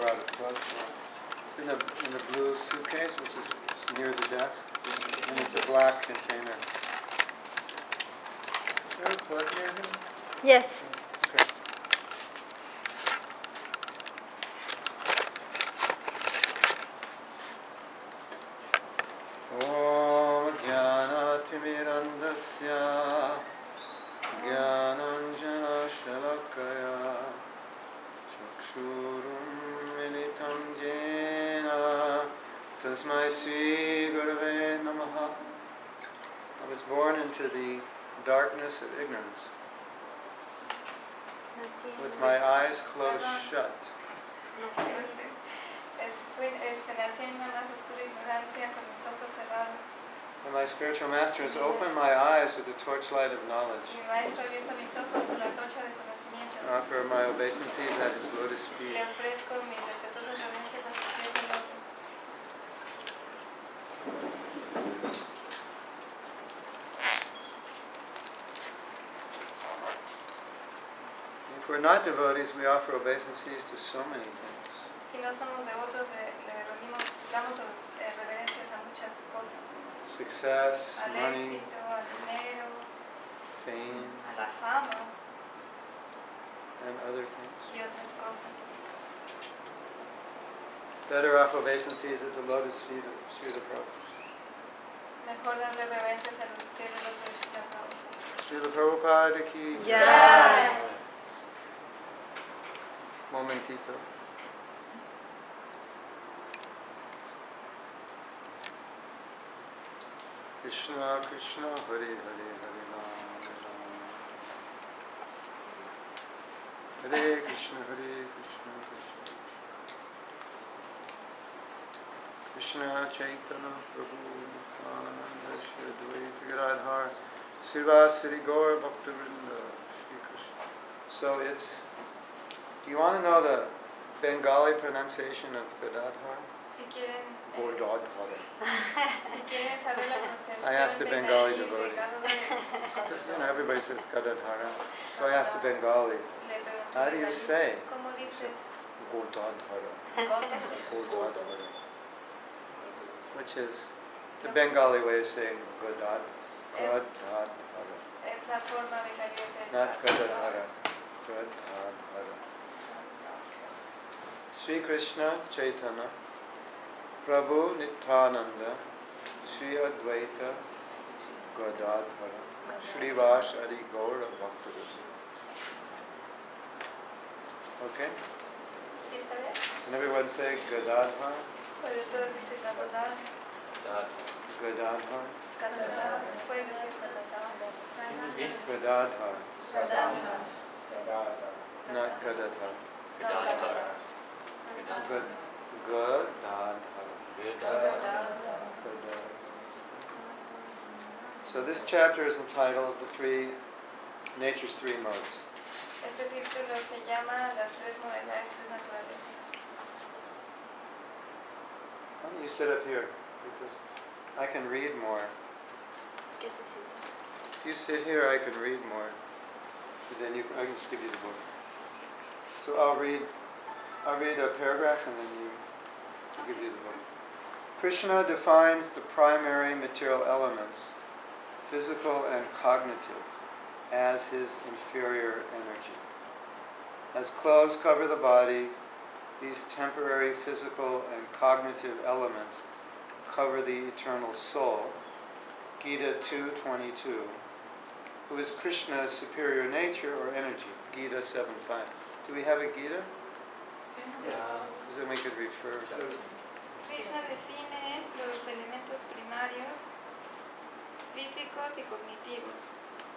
out of club. It's in the blue suitcase, which is near the desk, and it's a black container. Is there a plug near him? Yes. Okay. Om Jnanatimirandasya Jnananjana Shalakaya Chakshurum Militam Jena Tasmai Sri Gurave Namaha. I was born into the darkness of ignorance, with my eyes closed shut. Nací en una más oscura ignorancia con mis ojos cerrados. And my spiritual master has opened my eyes with the torchlight of knowledge. Mi maestro ha abierto mis ojos con la torcha de conocimiento. I offer my obeisances at his lotus feet. Le ofrezco mis respetuosas reverencias a sus pies de loto. If we're not devotees, we offer obeisances to so many things. Si no somos devotos, damos reverencias a muchas cosas. Success, Al money, éxito, al dinero, fame, a la fama and other things. y otras cosas. Better offer obeisances at the lotus feet of Srila Prabhupada. Mejor darle reverencias a los pies del loto de Srila Prabhupada. Srila Prabhupada ki jai. Jai. Momentito. Krishna Krishna Hare Hare Hare Rama Hare Hare Krishna Krishna Krishna Chaitanya Prabhu Nityananda Shri Advaita Gadadhar Srivasari Gaur Bhaktivedanta Shri Krishna. So it's, do you want to know the Bengali pronunciation of Gadadhar? Si quieren, Gadadhar. si quieren saber la pronunciación I asked the Bengali de devotee. Gadadhar, Everybody says Gadadhara. So I asked the Bengali, le pregunto how do you say? ¿Cómo dices? Gadadhara. Gadadhar. Gadadhara. Which is the Bengali way of saying Gadad. Gadadhara. Es la forma bengalí de decir Not Gadadhara. Gadadhara. Sri Krishna Chaitanya Prabhu Nityananda Shri Advaita Gadadhara Srivas Adi Gaura Bhaktivedanta. Okay? ¿Sí está bien? Can everyone say Gadadhar? Puede todos dicen Gadadhar. Gadadhar. Gadadhar. Puedes decir Gadadhar. Gadadhar. Gadadhar. Not Gadadhar. No, Gadadhar. Gadadhar. Gadadhar. So this chapter is entitled Nature's Three Modes. Este título se llama Las tres modalidades, tres naturalezas. Why don't you sit up here? Because I can read more. If you sit here, I can read more. And then I can just give you the book. So I'll read a paragraph and then I'll give you the book. Krishna defines the primary material elements, physical and cognitive, as his inferior energy. As clothes cover the body, these temporary physical and cognitive elements cover the eternal soul. Gita 2:22. Who is Krishna's superior nature or energy? Gita 7:5. Do we have a Gita? Yes. Then we could refer. Krishna define los elementos primarios, físicos y cognitivos,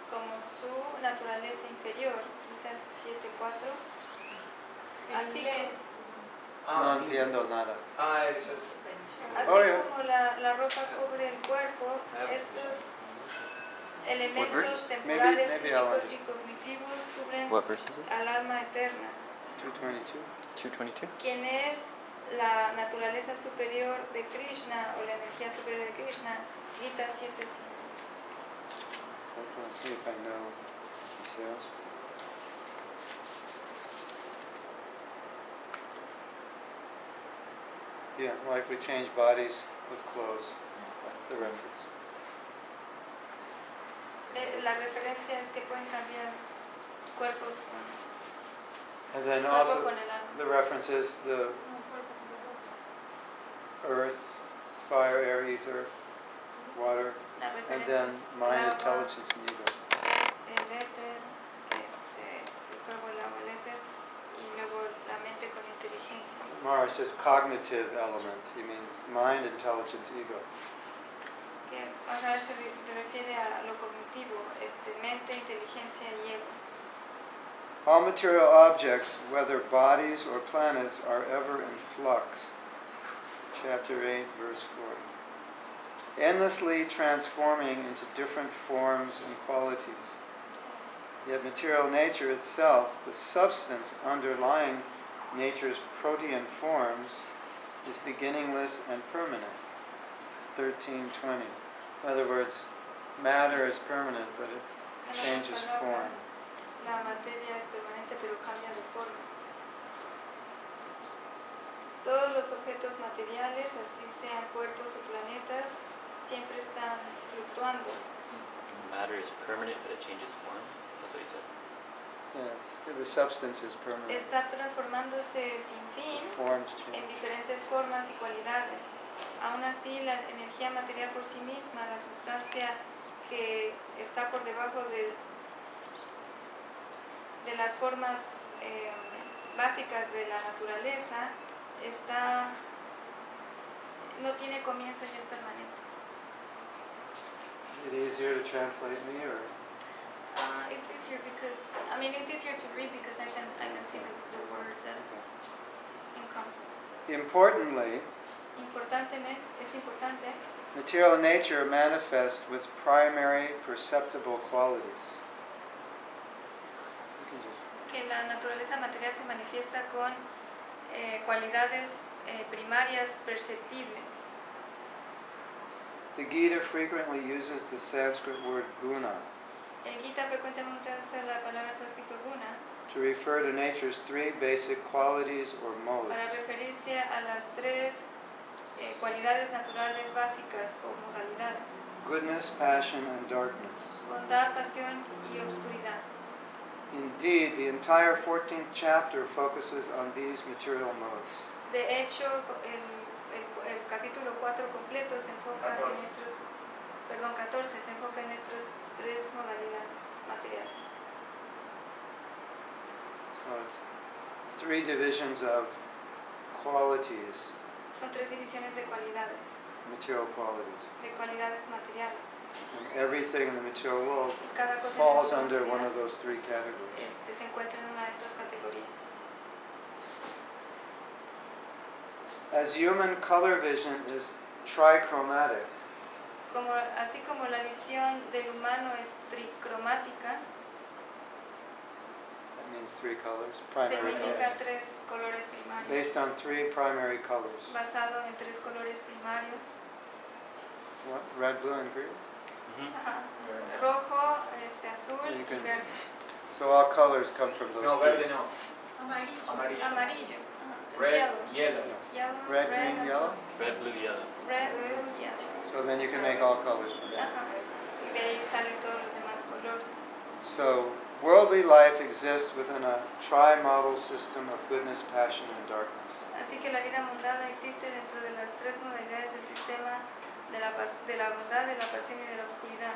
como su naturaleza inferior, Gita 7:4. Así que, No entiendo nada. así como la ropa cubre el cuerpo, estos elementos temporales, Maybe físicos y cognitivos cubren What verse is it? al alma eterna. 222. 222? ¿Quién es la naturaleza superior de Krishna o la energía superior de Krishna? Gita 7:5. Let's see if I know the Sanskrit. Yeah, like we change bodies with clothes. That's the reference. La referencia es que pueden cambiar cuerpos con And then cuerpo also con el alma. the reference is the earth, fire, air, ether, water, La and referencia then es el mind, agua, intelligence, and ego. el éter, luego el agua, el éter, y luego la mente con inteligencia. Maharaj says cognitive elements. He means mind, intelligence, ego. Que Maharaj se refiere a lo cognitivo, mente, inteligencia y ego. All material objects, whether bodies or planets, are ever in flux. Chapter 8, verse 40. Endlessly transforming into different forms and qualities. Yet material nature itself, the substance underlying nature's protean forms, is beginningless and permanent. 13:20. In other words, matter is permanent, but it En changes otras form. palabras, la materia es permanente pero cambia de forma. Todos los objetos materiales, así sean cuerpos o planetas, siempre están fluctuando. Matter is permanent, but it changes form. That's what you said. Yeah, the substance is permanent. Está transformándose sin fin Forms en change. diferentes formas y cualidades. Aún así, la energía material por sí misma, la sustancia que está por debajo de las formas básicas de la naturaleza, no tiene comienzo y es permanente. Is it easier to translate me, or? It's easier because, it's easier to read because I can see the words that in context. Importantly, Es importante material nature manifests with primary perceptible qualities. You can just, que la naturaleza material se manifiesta con cualidades primarias perceptibles. the Gita frequently uses the Sanskrit word guna El Gita frecuentemente usa la palabra sánscrito guna to refer to nature's three basic qualities or modes. para referirse a las tres cualidades naturales básicas o modalidades: Goodness, passion, and darkness. bondad, pasión y obscuridad. Indeed, the entire 14th chapter focuses on these material modes. De hecho, el capítulo 4 completo se enfoca en estos, 14 se enfoca en estas tres modalidades materiales. So it's three divisions of qualities, Son tres divisiones de cualidades material qualities. materiales. And everything in the material world Y cada cosa falls en el mundo under one material, of those three categories. se encuentra en una de estas categorías. As human color vision is trichromatic, Así como la visión del humano es tricromática, that means three colors, primary significa colors, tres colores primarios, based on three primary colors, basado en tres colores primarios: what? Red, blue, and green. ajá, rojo, azul You y can- verde. So all colors come from those No, three. verde no. Amarillo. Amarillo. Amarillo, ajá, Red, yellow, yellow. yellow, Red, green, and yellow. Red, blue, yellow. red, blue, yellow. So then you can make all colors from that. Ajá, y de ahí salen todos los demás colores. So worldly life exists within a tri-model system of goodness, passion, and darkness. Así que la vida mundana existe dentro de las tres modalidades del sistema de la bondad, de la pasión y de la oscuridad.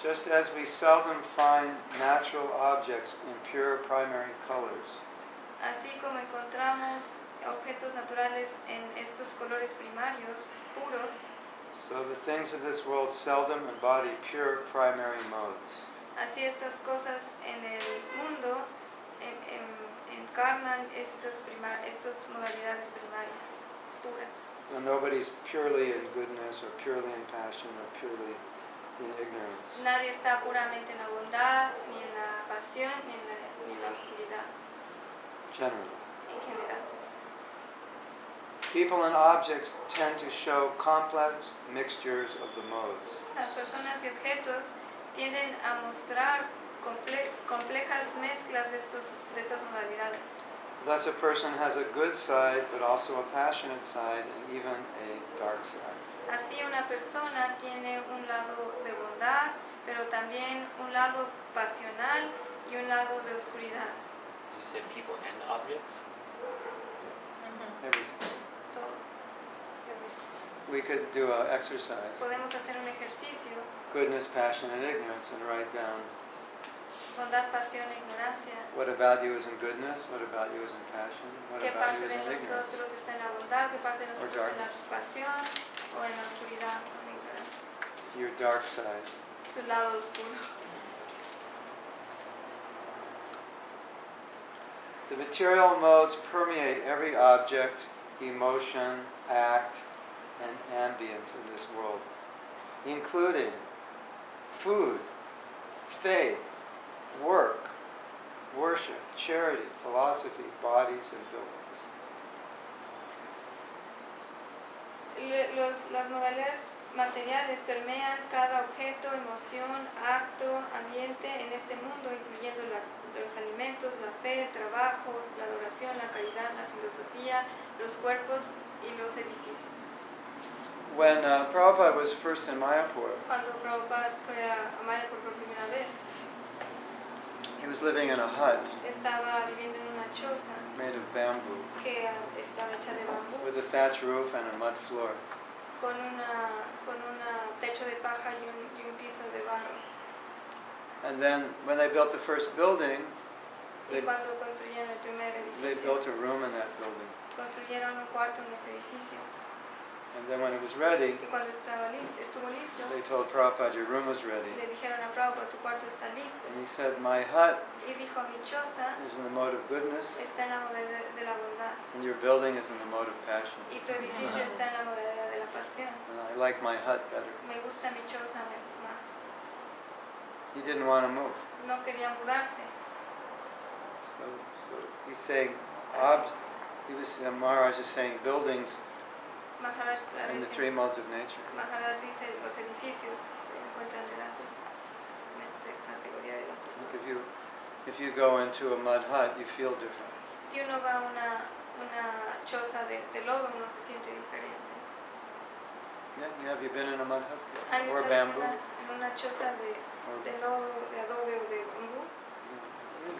Just as we seldom find natural objects in pure primary colors, Así como encontramos objetos naturales en estos colores primarios, puros, so the things of this world seldom embody pure primary modes. así estas cosas en el mundo encarnan estas modalidades primarias, puras. So nobody's purely in goodness or purely in passion or purely in ignorance. Nadie está puramente en la bondad, ni en la pasión, ni en la oscuridad, Generally. en general. People and objects tend to show complex mixtures of the modes. Las personas y objetos tienden a mostrar complejas mezclas de estas modalidades. Thus a person has a good side, but also a passionate side, and even a dark side. Así una persona tiene un lado de bondad, pero también un lado pasional y un lado de oscuridad. You said people and objects? Everything. Todo. We could do an exercise. Podemos hacer un ejercicio, Goodness, passion, and ignorance, and write down bondad, pasión e ignorancia. what about you is in goodness, what about you is in passion, what ¿Qué about parte you is de in ignorance. nosotros está en la bondad? ¿Qué parte de nosotros en la darkness. pasión o en la oscuridad o en la ignorancia? Your dark side. Su lado oscuro. The material modes permeate every object, emotion, act, and ambience in this world, including food, faith, work, worship, charity, philosophy, bodies, and buildings. Las modalidades materiales permean cada objeto, emoción, acto, ambiente en este mundo, incluyendo los alimentos, la fe, el trabajo, la adoración, la caridad, la filosofía, los cuerpos y los edificios. When Prabhupada was first in Mayapur, Cuando Prabhupada fue a Mayapur por primera vez, he was living in a hut estaba viviendo en una choza made of bamboo que estaba hecha de bambú, with a thatched roof and a mud floor. con un techo de paja y un piso de barro. And then when they built the first building, Y they, cuando construyeron el primer they edificio, built a room in that building. construyeron un cuarto en ese edificio. And then when it was ready, Y cuando estuvo listo, they told Prabhupada, your room is ready. le dijeron a Prabhupada, tu cuarto está listo. And he said, my hut Y dijo, mi choza is in the mode of goodness, está en la modalidad de la bondad. and your building is in the mode of passion. Y tu edificio está en la modalidad de la pasión. And I like my hut better. Me gusta mi choza más. He didn't want to move. No quería mudarse. So he's saying, Así. Maharaj is saying buildings Maharaj in the dice, three modes of nature. Maharaj dice los edificios se encuentran en esta categoría de las tres. Like if you go into a mud hut, you feel different. Si uno va a una choza de lodo, uno se siente diferente. Yeah, have you been in a mud hut? ¿Han Or estado bamboo? en una choza de lodo, de adobe o de bambú?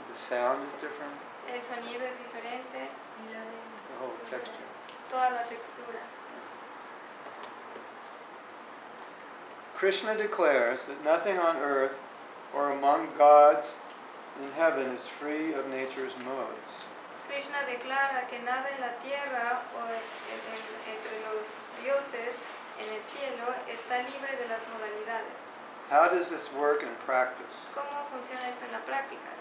The sound is different, El sonido es diferente, the whole texture. toda la textura. Krishna declares that nothing on earth or among gods in heaven is free of nature's modes. Krishna declara que nada en la tierra o entre los dioses en el cielo está libre de las modalidades. How does this work in practice? ¿Cómo funciona esto en la práctica?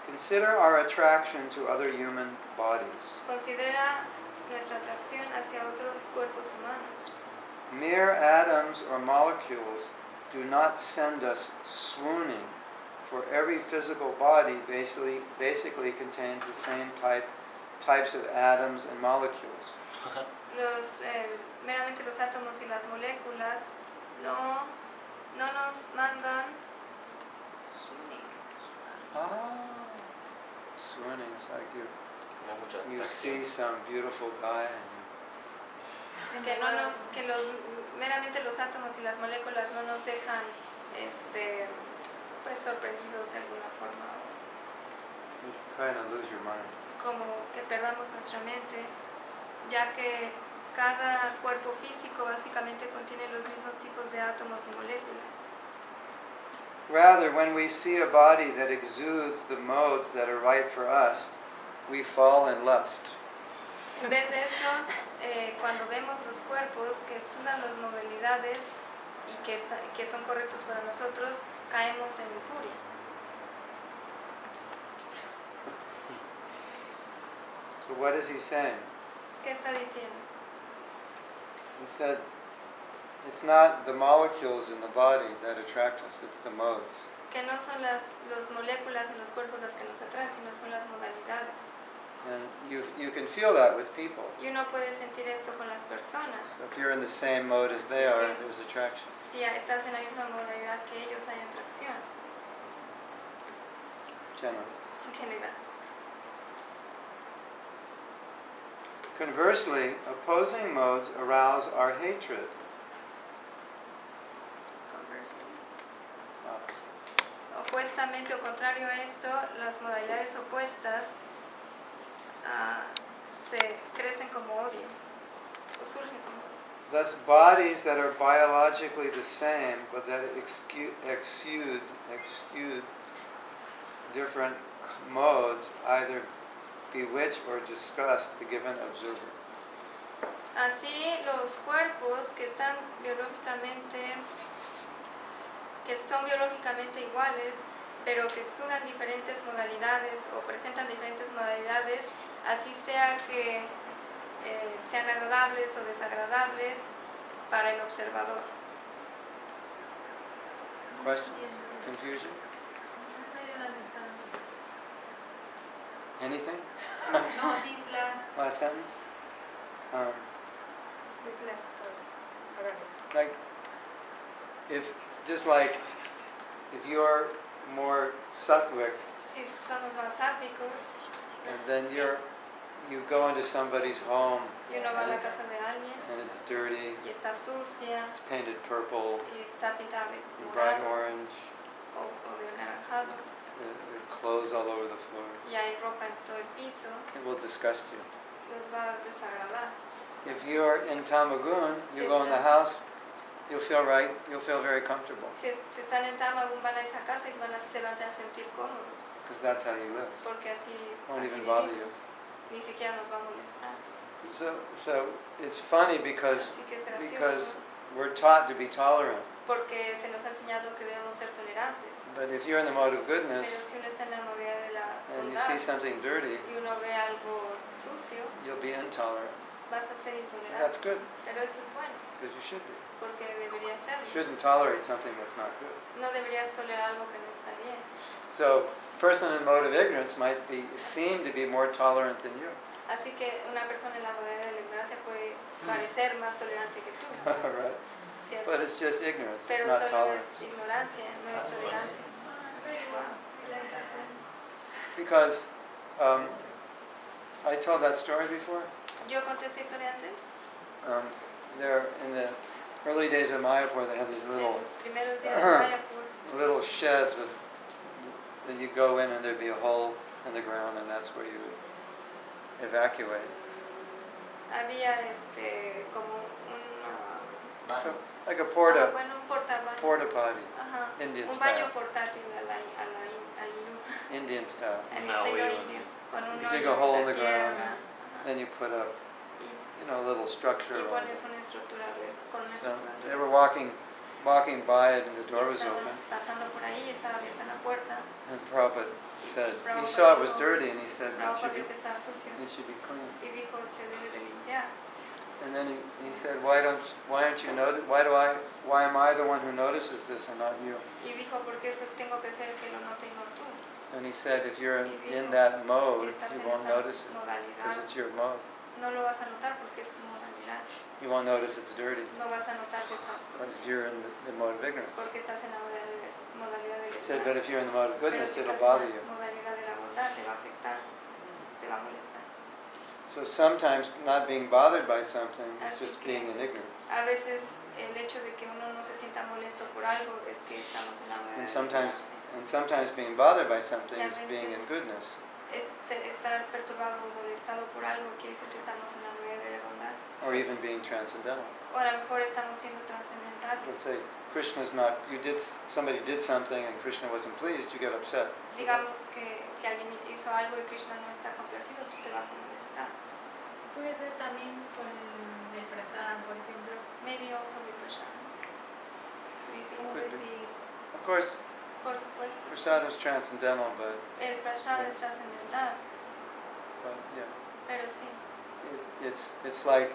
Consider our attraction to other human bodies. Considera nuestra atracción hacia otros cuerpos humanos. Mere atoms or molecules do not send us swooning, for every physical body basically contains the same types of atoms and molecules. Meramente los átomos y las moléculas no nos mandan Swooning is like Como mucha you atracción. see some beautiful guy and meramente los átomos y las moléculas no nos dejan pues sorprendidos de alguna forma, you kind of lose your mind. como que perdamos nuestra mente, ya que cada cuerpo físico básicamente contiene los mismos tipos de átomos y moléculas. Rather, when we see a body that exudes the modes that are right for us, we fall in lust. En vez de esto, cuando vemos los cuerpos que exudan las modalidades y que son correctos para nosotros, caemos en lujuria. So what is he saying? ¿Qué está diciendo? He said, it's not the molecules in the body that attract us, it's the modes. Que no son las moléculas en los cuerpos las que nos atraen, sino son las modalidades. And you can feel that with people. Y uno puede sentir esto con las personas. So if you're in the same mode as they are, there's attraction. Si estás en la misma modalidad que ellos, hay atracción, Generally. en general. Conversely, opposing modes arouse our hatred. Conversely. Uh, Opuestamente o contrario a esto, las modalidades opuestas se crecen como odio o surgen como odio. Thus, bodies that are biologically the same but that exude different modes either bewitch or disgust the given observer. Así, los cuerpos que son biológicamente iguales, pero que exudan diferentes modalidades o presentan diferentes modalidades, así sea que sean agradables o desagradables para el observador. Question? Confusion? Anything? No, this Last sentence? this last part. Like, if you're more sattvic, Si somos más sádicos and then you go into somebody's home y uno va a la casa de alguien and it's dirty, y está sucia it's painted purple, y está pintada de bright morado orange, o de anaranjado there are clothes all over the floor, y hay ropa en todo el piso, it will disgust you. los va a desagradar. If you're in Tamagun, you go in the house, you'll feel right, you'll feel very comfortable, Si están en Tamagún van a esa casa y se van a sentir cómodos, because that's how you live. porque así Won't even vivimos. bother you. Ni siquiera nos va a molestar. So it's funny because Así que es gracioso we're taught to be tolerant. porque se nos ha enseñado que debemos ser tolerantes. But if you're in the mode of Pero goodness si uno está en la modalidad de la and you bondad see something dirty, y uno ve algo sucio, you'll be intolerant. vas a ser And intolerante. that's good, Pero eso es bueno, because you should be. porque deberías You serlo. shouldn't tolerate something that's not good. No deberías tolerar algo que no está bien. So, a person in mode of ignorance might seem to be more tolerant than you. Así que una persona en la modalidad de la ignorancia puede parecer más tolerante que tú, Right? ¿cierto? But it's just ignorance, it's Pero not solo tolerance. es ignorancia, no es tolerancia. Because I told that story before. Yo conté esta historia antes. There, in the early days of Mayapur, they had these En little los primeros días de Mayapur little sheds with that you go in and there'd be a hole in the ground and that's where you would evacuate. había como Like a un porta portabaño. potty, Ajá, Indian un baño style, portátil al hindú, Indian style. al No, estilo we indio, con un You dig hoyo a hole in en la the ground. tierra. Ajá. Then you put up, Y, a little structure y around pones it. una estructura con una So estructura. they were walking by it and the Y door was estaban open. pasando por ahí, estaba abierta la puerta. And Prabhupada said, he Prabhupada saw it was dijo- dirty and he said, Prabhupada vio que estaba sucio it should be clean. y dijo se debe de limpiar. And then he said, why aren't you notice? Why am I the one who notices this and not you? Y dijo porque eso tengo que ser el que lo note y no tú. And he said, if you're Y in dijo, that Si mode, estás you en won't esa notice it because modalidad, it's your mode. no lo vas a notar porque es tu modalidad. You won't notice it's dirty, No vas a notar que estás but sucio you're in the mode of ignorance. porque estás en la modalidad de la He said, but if ignorancia. you're in the mode of Pero goodness, si it'll estás bother en you. la modalidad de la bondad te va a afectar, te va a molestar. So sometimes not being bothered by something is Así just que- being in ignorance. A veces el hecho de que uno no se sienta molesto por algo es que estamos en la modalidad And de sometimes, ignorancia. being bothered by something Y a is being in veces- goodness. Estar perturbado o molestado por algo quiere decir que estamos en la modalidad de la bondad. Or even being transcendental. O a lo mejor estamos siendo trascendentales. Let's say Krishna's not, somebody did something and Krishna wasn't pleased, you get upset. Digamos que si alguien hizo algo y Krishna no está complacido, tú te vas a molestar. Puede ser también con el prasad, por ejemplo. Maybe also with prasad. Could it be? Como que si Of course, Por supuesto. prasad is transcendental, but El prasad es trascendental, yeah, pero sí. it's like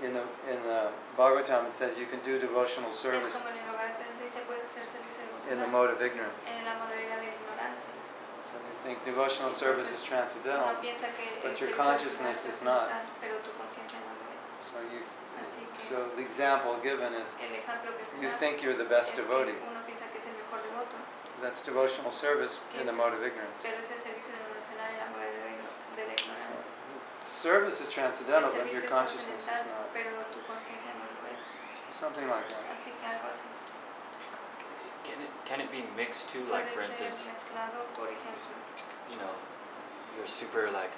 in the Bhagavatam it says you can do devotional Es service como en el Bagavad dice, puede ser servicio in the devocional mode of ignorance. en la modalidad de ignorancia. So you think devotional service is Entonces, transcendental, Uno piensa que but el your servicio consciousness devocional is not. trascendental, pero tu conciencia no lo es. Así que so the example given is el ejemplo que se you da think you're the es best que devotee. uno piensa que es el mejor devoto, That's devotional service in the mode of ignorance. pero es el servicio devocional en la modalidad de la ignorancia. The service is transcendental, El but your servicio es consciousness is trascendental, not. pero tu conciencia no lo es. Something like that. Así que algo así. Can it be mixed too? Like for Puede ser instance, mezclado, por ejemplo, you know, you're super like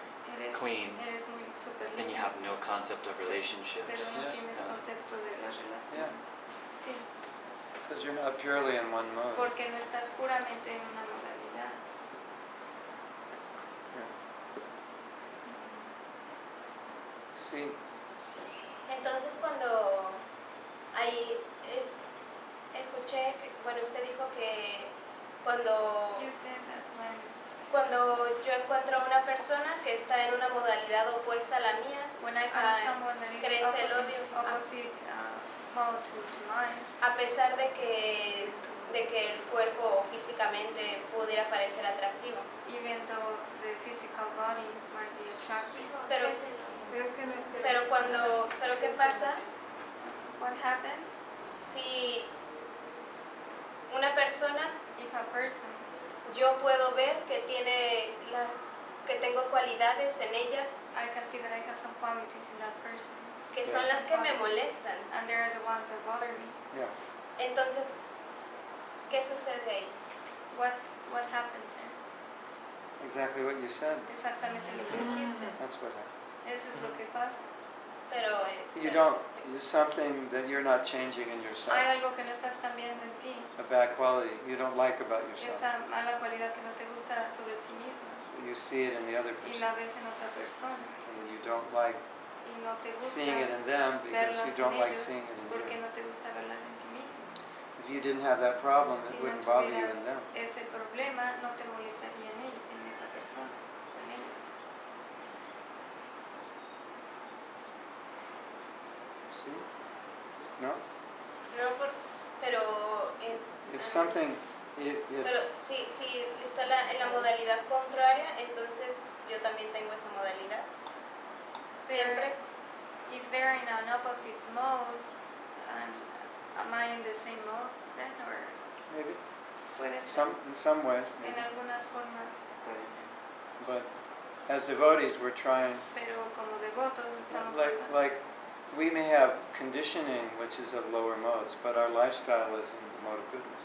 clean, eres muy súper then you limpio, have no concept of pero relationships. no Yeah. tienes concepto de las relaciones. Sí, Because you're not purely in one mode. porque no estás puramente en una modalidad. Sí. Entonces cuando ahí escuché, bueno, usted dijo que cuando You said that yo encuentro a una persona que está en una modalidad opuesta a la mía, when I found someone that is crece el odio. opposite mode to mine, a pesar de que el cuerpo físicamente pudiera parecer atractivo. even though the physical body might be attractive. Pero es que no pero ¿qué pasa What happens si una persona, if a person, yo puedo ver que tengo cualidades en ella I can see that I have some qualities in that person, que son las que me molestan? and they are the ones that bother me. Yeah. Entonces, ¿qué sucede ahí? What happens there? Exactly what you said. Exactamente lo que dijiste. That's what happens. Eso es lo que pasa. Pero You don't. There's something that you're not changing in yourself. Hay algo que no estás cambiando en ti, A bad quality you don't like about yourself. esa mala cualidad que no te gusta sobre ti mismo You see it in the other y person. la ves en otra persona And you don't like y no te gusta seeing it in them because verlas you en don't like ellos seeing it in porque you. no te gusta verlas en ti mismo. If you didn't have that problem, it Si no wouldn't bother you tuvieras in them. ese problema, no te molestaría en esa persona, en ella. See? No? no, pero If something, if pero si está en la modalidad contraria, entonces yo también tengo esa modalidad. Siempre. If they're in an opposite mode, and am I in the same mode then, or maybe puede ser? in some ways, En maybe. algunas formas puede ser, But as devotees, we're trying. pero como devotos estamos Like tratando. we may have conditioning which is of lower modes, but our lifestyle is in the mode of goodness.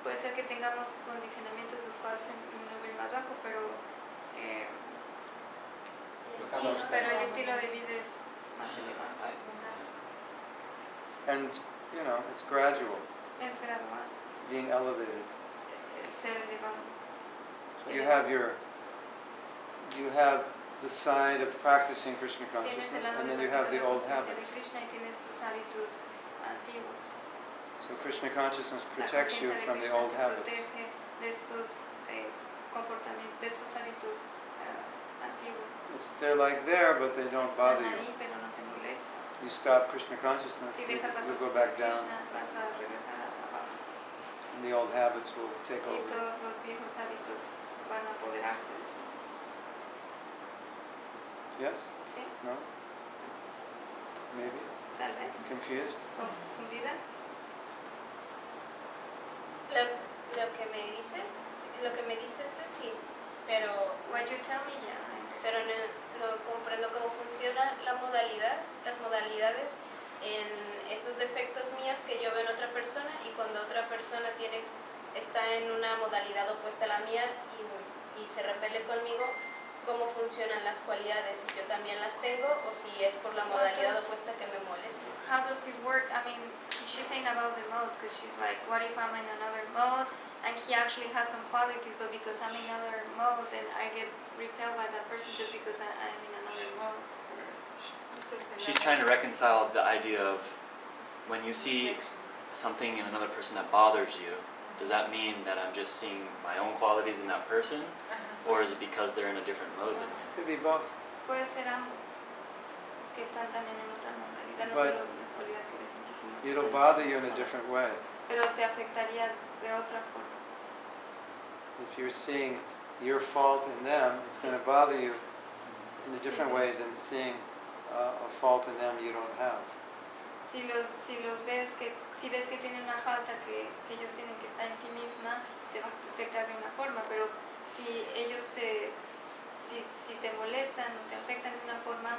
Puede ser que tengamos condicionamientos los cuales en un nivel más bajo, pero el estilo de vida es más elevado. And you know, it's gradual, Es gradual, being elevated. el ser elevado. So you have the side of practicing Krishna Tienes el consciousness, lado and de then you have practicar the la old conciencia de habits. Krishna y tienes tus hábitos antiguos. So Krishna consciousness La protects you conciencia de from the Krishna old te habits. protege de estos comportamientos, de estos hábitos antiguos. They're like there, but they don't bother Están you. ahí, pero no te molestan. You stop Krishna consciousness, Si you dejas la go conciencia back de down, Krishna, vas a regresar abajo. and the old habits will take Y over. todos los viejos hábitos van a apoderarse de ti. Yes? ¿Sí? No? Maybe? Tal vez. Confused? ¿Confundida? Lo que me dice usted sí, pero What you tell me, yeah, I pero understand. no comprendo cómo funciona las modalidades en esos defectos míos que yo veo en otra persona, y cuando otra persona está en una modalidad opuesta a la mía y se repele conmigo, cómo funcionan las cualidades, si yo también las tengo o si es por la modalidad opuesta que me molesta. How does it work? I mean, she's saying about the modes because she's like, what if I'm in another mode and he actually has some qualities, but because I'm in another mode, then I get repelled by that person just because I'm in another mode? She's trying to reconcile the idea of when you see something in another person that bothers you, does that mean that I'm just seeing my own qualities in that person? Or is it because they're in a different mode than me? Could be both. Puede ser ambos, que están también en otra modalidad, no But solo las cualidades que ves en ti, sino que It'll están bother en you in a otra. different way. Pero te afectaría de otra forma. If you're seeing your fault in them, it's going to bother you in a different way than seeing a fault in them you don't have. Si ves que tienen una falta que ellos tienen que estar en ti misma, te va a afectar de una forma, pero si si te molestan o te afectan de una forma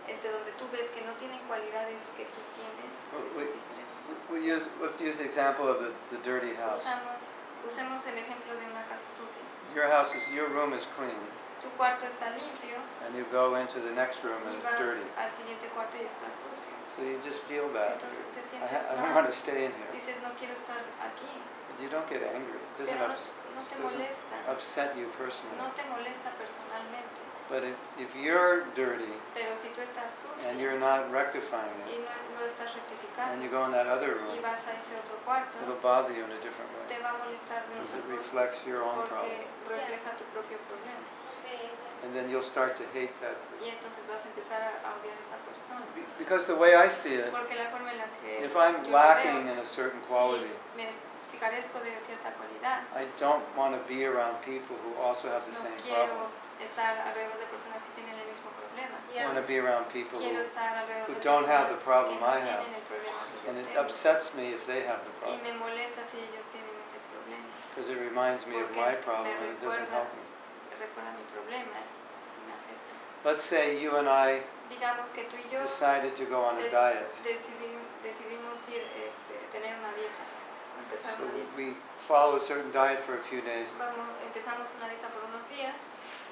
donde tú ves que no tienen cualidades que tú tienes, eso es diferente. Let's use the example of the dirty house. Usemos el ejemplo de una casa sucia. Your room is clean, Tu cuarto está limpio and you go into the next room and y it's vas dirty. al siguiente cuarto y está sucio. So you just feel bad. Entonces te I sientes don't mal. want to stay in here. Dices, no quiero estar aquí. But you don't get angry. It doesn't, Pero no te molesta. upset you personally. No te molesta personalmente. But if you're dirty Pero si tú estás sucio and you're not rectifying y it, no estás and rectificando you go in that other y room, vas a ese otro cuarto, it'll bother you in a different way. te va a molestar de Because otra it forma reflects your own problem. porque refleja tu propio problema. And then you'll start to hate that Y person. entonces vas a empezar a odiar a esa persona. Because the way I see it, Porque la forma en la que if I'm yo lo lacking veo, in a certain quality, si carezco de cierta cualidad, I don't want to be around people who also have the no same quiero problem. estar alrededor de personas que tienen el mismo problema. I want to be around people Quiero who, estar alrededor who de don't have personas the problem que no I have. tienen el problema que yo And it tengo. upsets me if they have the Y problem. me molesta si ellos tienen ese problema. Because it reminds me of Porque my problem me and it doesn't recuerda- help me. Recuerda mi problema y me afecta. Let's say you and I Digamos que tú y yo decided to go on a des- diet. decidimos ir, tener una dieta, empezar So una dieta. we follow a certain diet for a few days, Empezamos una dieta por unos días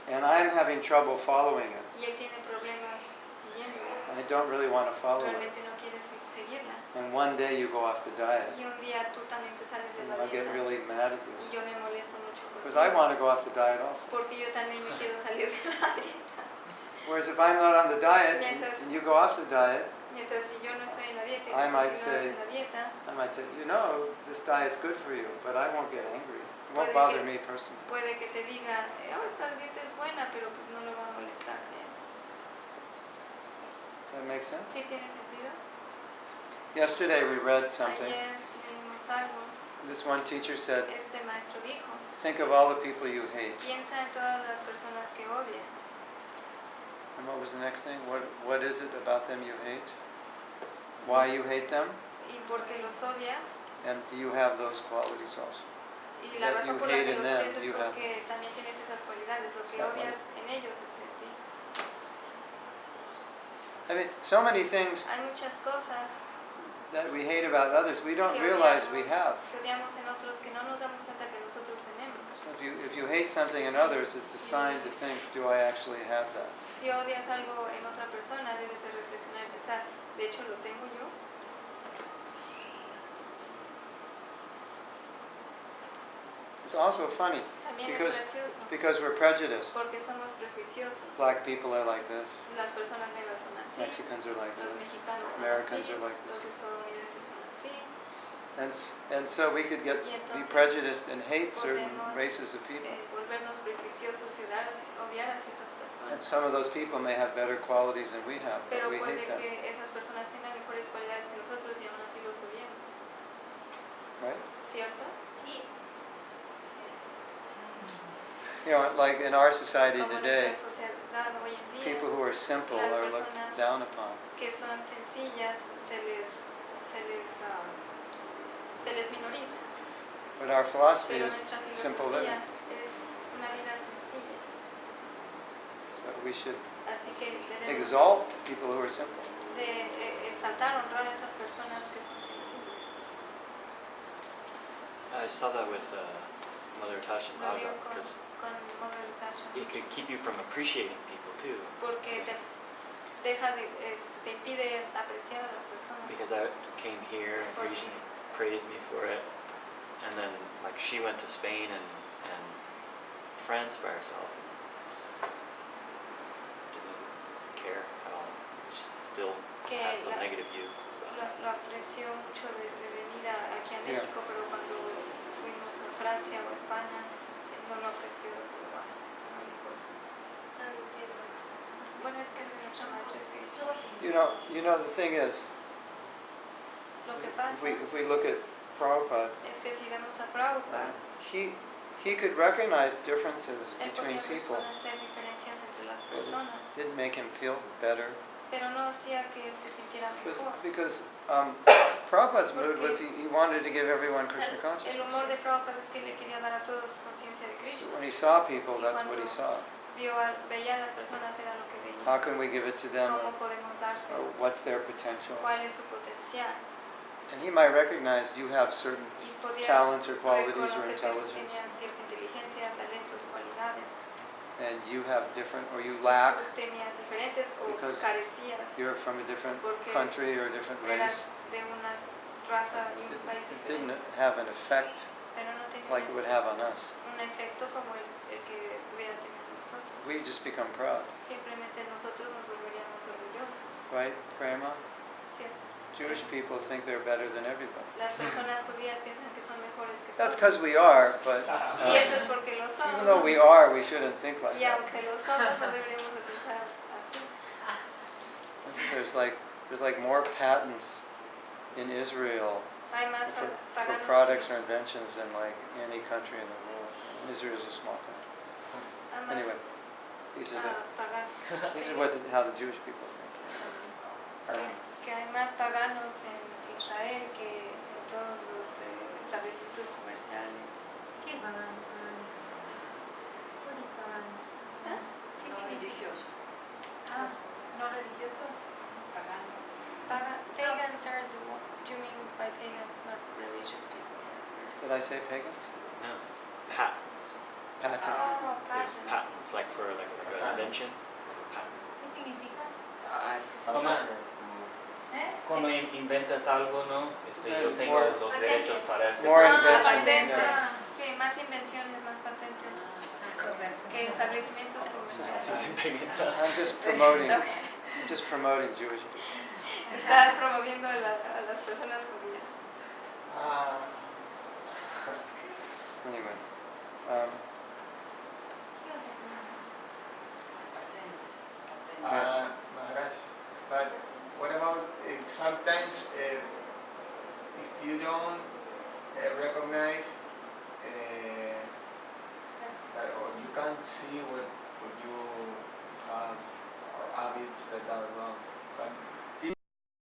and I'm having trouble following it. y él tiene problemas siguiéndola. I don't really want to follow it. Realmente no quiere seguirla. And one day you go off the diet, Y un día tú también te sales de and la I'll get dieta really mad at y you. yo me molesto mucho Because I contigo. want to go off the diet also. Porque yo también me quiero salir de la dieta. Whereas if I'm not on the diet Mientras- and you go off the diet, Mientras si yo no estoy en la dieta y I tú might continúas say- en la dieta, I might say, you know, this diet's good for you, but I won't get angry. It won't Puede bother que- me personally. puede que te diga, esta dieta es buena, pero pues no le va a molestar. Does that make sense? ¿Sí tiene sentido? Yesterday we read something. Ayer leímos algo, This one teacher said, este maestro dijo, think of all the people you hate. piensa en todas las personas que odias. And what was the next thing? What is it about them you hate? Why you hate them? Y porque los odias, And do you have those qualities also? y la That razón you por la hate que in los them, odias es you have- porque también tienes esas cualidades. Lo que That odias en ellos es en ti. I mean, so many things Hay muchas cosas that we hate about others we don't que realize we have. odiamos en otros que no nos damos cuenta que nosotros tenemos. If you hate something in others, it's a sign to think, do I actually have that? Si odias algo en otra persona, debes de reflexionar y pensar, de hecho lo tengo yo. It's also funny También Because- es gracioso because we're prejudiced. porque somos prejuiciosos. Black people are like this, Las personas negras son así, Mexicans are like los this, mexicanos son Americans así, are like los this. estadounidenses son así. And so we could be Y entonces prejudiced and hate certain podemos, races of people. Volvernos prejuiciosos y odiar a ciertas And personas. some of those people may have better qualities than we have, but Pero we puede hate them, que esas personas tengan mejores cualidades que nosotros y aún así los odiemos, right? ¿cierto? Sí. You know, like in our society Como today, nuestra sociedad hoy en día, people who are simple las are looked personas down upon. que son sencillas se les minoriza. But our philosophy Pero is nuestra simple filosofía living, es una vida sencilla. so we should Así que debemos exalt people who are simple. de exaltar, honrar a esas personas que son sencillas. I saw that with Mother Tasha Lo vio Bhagavad, because con Mother Tasha. it could keep you from appreciating people too. Porque te impide apreciar a las personas. Because I came here and praised me for it, and then like she went to Spain and France by herself. Didn't care at all. Just still Que had some negative view. lo apreció mucho de venir aquí a Yeah. México, pero cuando fuimos a Francia o a España, no lo apreció igual, no le importa. No entiendo. Bueno, es que es nuestra maestra espiritual. You know, the thing is, Lo que pasa if we look at Prabhupada, es que si vemos a Prabhupada, he could recognize differences él between podía people. reconocer diferencias entre las But personas, it didn't make him feel better. pero no hacía que él se sintiera mejor. Because Prabhupada's mood was he wanted to give everyone Krishna El consciousness. humor de Prabhupada es que le quería dar a todos conciencia de So Krishna. when he saw people, that's what he saw. veía a las personas era lo que veía. How can we give it to them? ¿Cómo podemos Or dárselos? what's their potential? ¿Cuál es su potencial? And he might recognize you have certain Y podía talents or qualities or reconocer que tú intelligence, tenías cierta inteligencia, talentos, cualidades. and you have different, or you lack, Tú tenías diferentes o because carecías. you're from a different Porque country or a different race. Eras de una raza y un país It didn't diferente. have an effect Pero no tenía like it would have on us. un efecto como el que hubiera tenido nosotros. We just become proud, Simplemente nosotros nos volveríamos orgullosos. right, Prema? ¿Cierto? Jewish people think they're better than everybody. Las personas judías piensan que son mejores que That's todos. because we are, but Y eso es porque lo somos. even though we are, we shouldn't think like Y that. aunque lo somos, no deberíamos de pensar así. There's like more patents in Israel Hay más for paganos products or inventions than like any country in the world. Israel is a small country. hay más Anyway, these are how the Jewish people think. que hay más paganos en Israel que en todos los establecimientos comerciales. ¿Qué pagan? ¿Cuál es pagan? ¿Eh? ¿Qué No significa? religioso. Ah, no religioso. Pagano. Pagans are the one, do you mean by pagans, not religious people? Did I say pagans? No. Patents. Patent. Oh, There's patents. patents, like for like an invention. Patent. ¿Qué significa? Ah, es que sí. Cuando inventas algo, ¿no? Yo tengo More- los derechos para este. More producto. invention, patentes. yeah. Sí, más invenciones, más patentes que establecimientos comerciales. I'm just promoting. Sorry. I'm just promoting Jewish people. Está promoviendo a las personas judías. Anyway, Maharaj, but what about sometimes if you don't recognize that, or you can't see what you have or habits that are wrong, but